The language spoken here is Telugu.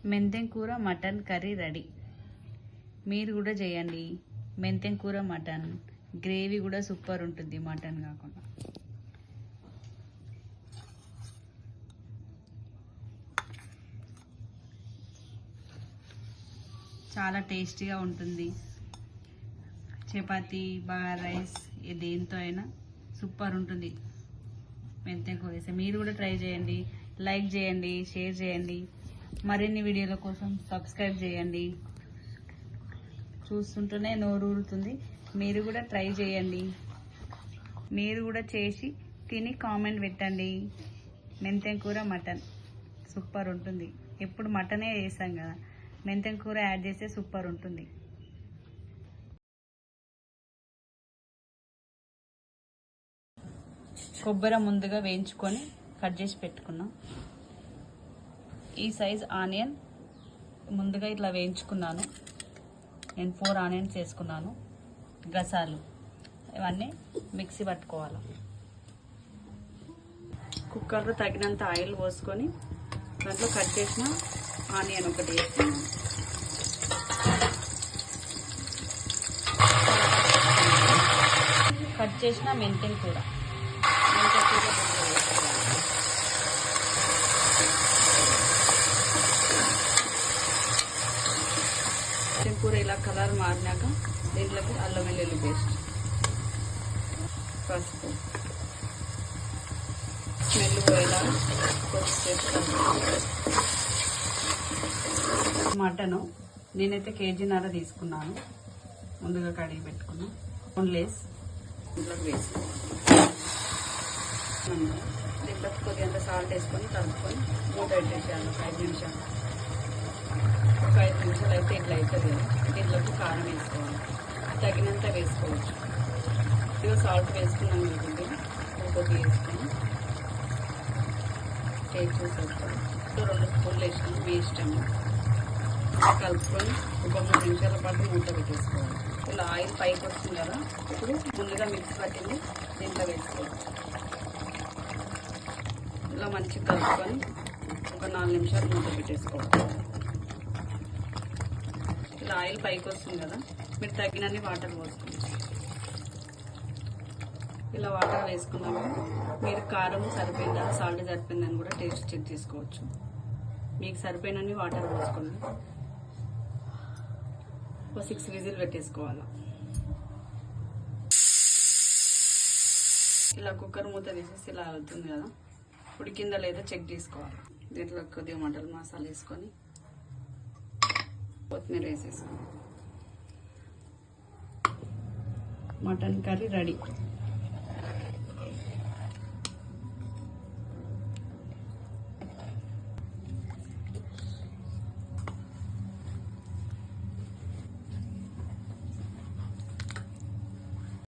మెంతెం కూర మటన్ కర్రీ రెడీ. మీరు కూడా చేయండి. మెంతెం కూర మటన్ గ్రేవీ కూడా సూపర్ ఉంటుంది, మటన్ కాకుండా. చాలా టేస్టీగా ఉంటుంది. చపాతీ, బగారా రైస్ దేంతో అయినా సూపర్ ఉంటుంది మెంతెం కూర వేస్తే. మీరు కూడా ట్రై చేయండి. లైక్ చేయండి, షేర్ చేయండి. మరిన్ని వీడియోల కోసం సబ్స్క్రైబ్ చేయండి. చూస్తుంటేనే నోరు ఊరుతుంది. మీరు కూడా ట్రై చేయండి. మీరు కూడా చేసి తిని కామెంట్ పెట్టండి. మెంతెం కూర మటన్ సూపర్ ఉంటుంది. ఎప్పుడు మటనే చేస్తాం కదా, మెంతెం కూర యాడ్ చేస్తే సూపర్ ఉంటుంది. కొబ్బరి ముందుగా వేయించుకొని కట్ చేసి పెట్టుకున్నాం. ఈ సైజ్ ఆనియన్ ముందుగా ఇట్లా వేయించుకున్నాను. నేను 4 ఆనియన్స్ వేసుకున్నాను. గసాలు ఇవన్నీ మిక్సీ పట్టుకోవాలి. కుక్కర్లో తగినంత ఆయిల్ పోసుకొని దాంట్లో కట్ చేసిన ఆనియన్ ఒకటి వేసుకున్నాను. కట్ చేసిన మెంతెం కూర కూర ఇలా కలర్ మారినాక దీంట్లోకి అల్లం వెల్లుల్లి పేస్ట్, పసుపు, స్మెల్ పోయేలా మటను నేనైతే కేజీన్నర తీసుకున్నాను. ముందుగా కడిగి పెట్టుకున్నా. ఓన్లేస్ ఇంట్లోకి వేసుకోవాలి. దీంట్లో కొద్దిగంత సాల్ట్ వేసుకొని కలుపుకొని మూత పెట్టేసేయాలి. ఒక 5 నిమిషాలు. ఒక 5 నిమిషాలు అయితే ఇట్లా అవుతుంది కదా. దీంట్లోకి కారం వేసుకోవాలి. తగినంత వేసుకోవచ్చు. ఇదిగో సాల్ట్ వేసుకున్నాం అనుకుంటే కొద్దిగా వేసుకొని టేస్ట్ చూసేస్తాం. 2 స్పూన్లు వేసుకొని మీ ఇష్టము. కలుపుకొని ఒక 3 నిమిషాల పాటు మూత పెట్టేసుకోవాలి. ఇలా ఆయిల్ పైకి వస్తుంది కదా, ఇప్పుడు ముందుగా మిక్స్ పట్టింది దీంట్లో వేసుకోవాలి. ఇలా మంచిగా కలుపుకొని ఒక 4 నిమిషాలు మూత పెట్టేసుకోవాలి. ఇలా ఆయిల్ పైకి వస్తుంది కదా, మీరు తగినన్ని వాటర్ పోసుకోండి. ఇలా వాటర్ వేసుకున్నాము. మీరు కారం సరిపోయిందా, సాల్ట్ సరిపోయిందని కూడా టేస్ట్ చెక్ చేసుకోవచ్చు. మీకు సరిపోయినన్ని వాటర్ పోసుకోండి. ఒక 6 విజిల్ పెట్టేసుకోవాలి. ఇలా కుక్కర్ మూత తీసేసి ఇలా అవుతుంది కదా, ఉడికిందా లేదా చెక్ చేసుకోవాలి. దీంట్లో కొద్దిగా మటన్ మసాలా వేసుకొని కొత్తిమీర వేసేసుకోవాలి. Mutton curry ready.